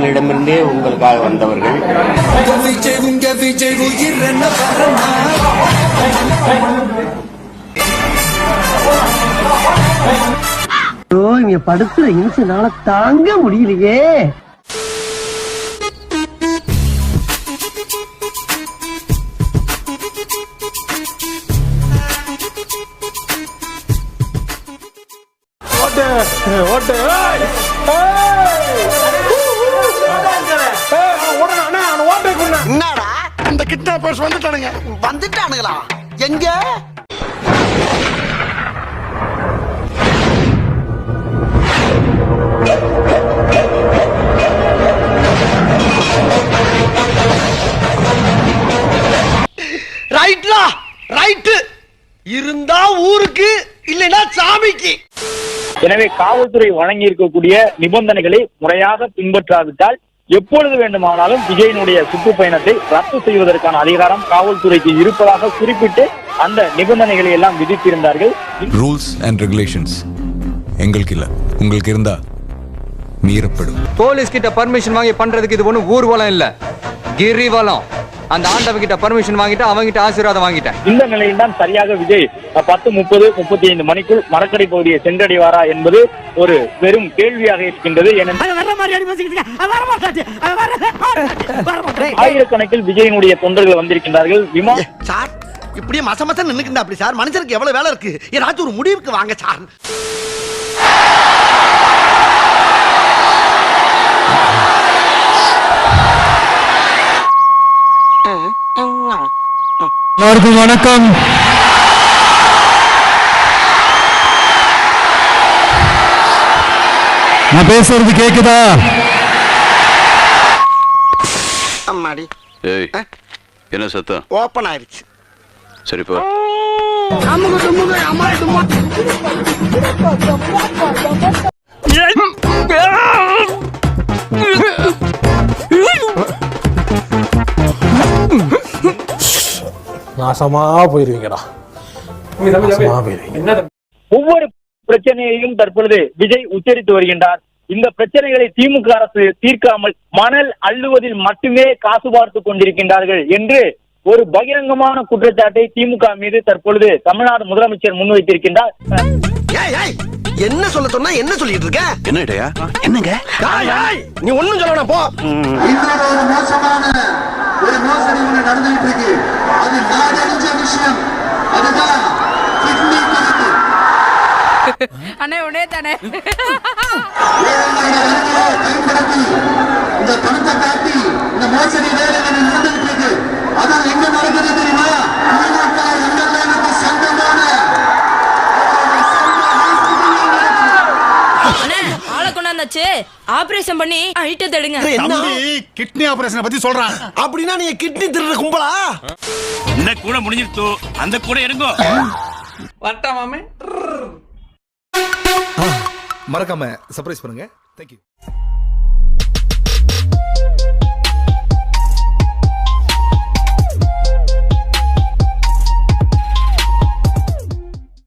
எங்களிடமிருந்தே உங்களுக்காக வந்தவர்கள். இங்க படுத்துற இன்சுனால தாங்க முடியலையே. என்னடா இந்த கிட்னாப்பர்ஸ் வந்துட்டானுங்களா? எங்க? ரைட்லா ரைட் இருந்தா ஊருக்கு இல்லைன்னா சாமிக்கு. எனவே காவல்துறை வழங்கி இருக்கக்கூடிய நிபந்தனைகளை முறையாக பின்பற்றாவிட்டால் எப்பொழுது வேண்டுமானாலும் விஜயனுடைய சுற்றுப்பயணத்தை ரத்து செய்வதற்கான அதிகாரம் காவல்துறைக்கு இருப்பதாக குறிப்பிட்டு அந்த நிபந்தனைகளை எல்லாம் விதித்திருந்தார்கள். ரூல்ஸ் அண்ட் ரெகுலேஷன்ஸ் எங்களுக்கு இல்ல, உங்களுக்கு இருந்தா மீறப்படும். போலீஸ் கிட்ட பர்மிஷன் வாங்கி பண்றதுக்கு இது ஒண்ணு ஊர்வலம் இல்ல, கிரிவலம். அந்த ஆண்டவன் கிட்ட பர்மிஷன் வாங்கிட்டு அவங்கிட்ட ஆசீர்வாதம் வாங்கிட்டேன். இந்த நிலையில் தான் சரியாக விஜய் 10:30, 35 மணிக்குள் மரக்கடை பகுதியை சென்றடைவாரா என்பது ஒரு பெரும் கேள்வியாக இருக்கின்றது. ஆயிரக்கணக்கில் விஜயனுடைய தொண்டர்கள் வந்திருக்கின்றார்கள். சார் இப்படியே மசமச நின்னுக்கிட்டா அப்படி சார்? மனுஷனுக்கு எவ்வளவு வேலை இருக்கு, ஏதாச்சும் ஒரு முடிவுக்கு வாங்க சார். எல்லாருக்கும் வணக்கம். நான் பேசுறது கேக்குதா? அம்மாடி என்ன சத்தம்? ஓபன் ஆயிருச்சு. சரிப்பா. நாசமா போயிருவீங்கடா. ஒவ்வொரு பிரச்சனையையும் தற்பொழுது விஜய் உச்சரித்து வருகின்றார். இந்த பிரச்சனைகளை திமுக அரசு தீர்க்காமல் மணல் அள்ளுவதில் மட்டுமே காசு பார்த்து கொண்டிருக்கின்றார்கள் என்று ஒரு பகிரங்கமான குற்றச்சாட்டை திமுக மீது தற்பொழுது தமிழ்நாடு முதலமைச்சர் முன்வைத்திருக்கின்றார். என்ன சொல்ல சொன்னா என்ன சொல்லிட்டு இருக்க? என்னடையா? என்னங்க? நீ ஒண்ணும் சொல்லணும் போ. ஒரு மோசமான ஒரு மோசடி ஒன்று நடந்துகிட்டு இருக்கு. அது நாடறிஞ்ச விஷயம். அதுதான் கிட்னி கணக்கு. அண்ணே உடனே தானே பயன்படுத்தி இந்த பணத்தை காட்டி இந்த மோசடி வேலைகள் நடந்துகிட்டு இருக்கு. அதான் எங்க நடக்குது தெரியுமா? எங்களுக்கு சொந்தமான ஆளை கொண்டாந்தாச்சு. ஆபரேஷன் பண்ணி ஐட்டத்தை எடுங்க. கிட்னி ஆபரேஷனை பத்தி சொல்றான். அப்படின்னா நீங்க கிட்னி திருடுற கும்பலா? இந்த கூட முடிஞ்சிருத்தோ, அந்த கூட இருங்கோ. மறக்காம சர்ப்ரைஸ் பண்ணுங்க. தேங்க்யூ.